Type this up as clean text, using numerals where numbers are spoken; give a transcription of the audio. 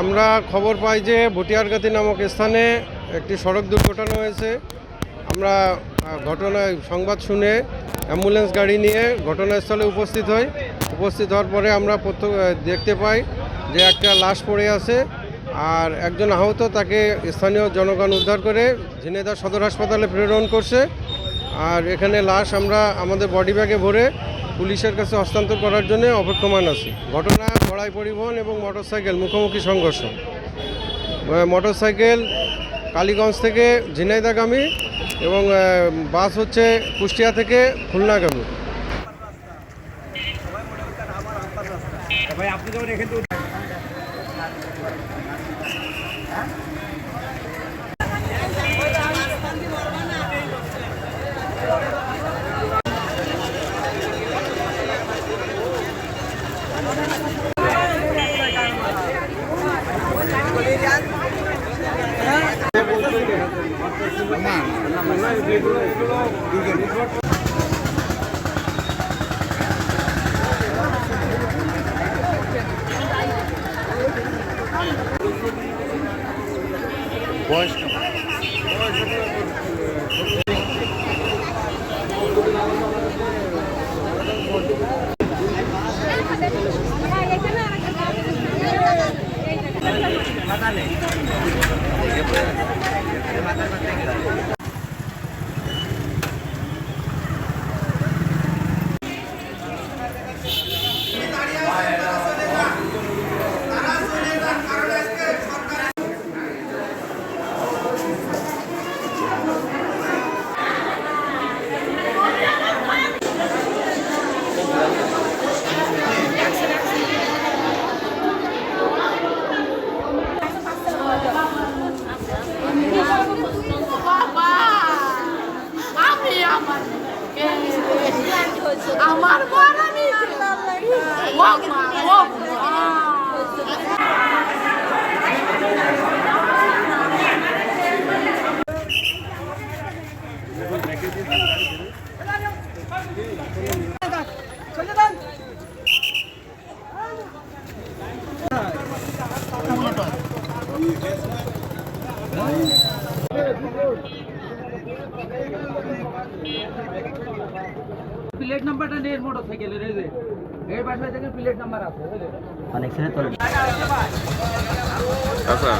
আমরা খবর পাই যে ভটিয়ারগাতি নামক স্থানে একটি সড়ক দুর্ঘটনা হয়েছে। আমরা ঘটনায় সংবাদ শুনে অ্যাম্বুলেন্স গাড়ি নিয়ে ঘটনাস্থলে উপস্থিত হই। উপস্থিত হওয়ার পরে আমরা দেখতে পাই যে একটা লাশ পড়ে আছে আর একজন আহত, তাকে স্থানীয় জনগণ উদ্ধার করে ঝিনাইদহ সদর হাসপাতালে প্রেরণ করছে। আর এখানে লাশ আমরা আমাদের বডি ব্যাগে ভরে পুলিশের কাছে হস্তান্তর করার জন্য অপেক্ষমান আছি। ঘটনা গড়াই পরিবহন এবং মোটরসাইকেল মুখোমুখি সংঘর্ষ। মোটরসাইকেল কালীগঞ্জ থেকে ঝিনাইদহগামী এবং বাস হচ্ছে কুষ্টিয়া থেকে খুলনাগামী। বয়স আমার প্লেট নাম্বারটা নেই মোটরসাইকেলের, এই বাসায় থেকে প্লেট নাম্বার আছে কানেকশনে তোলে। আচ্ছা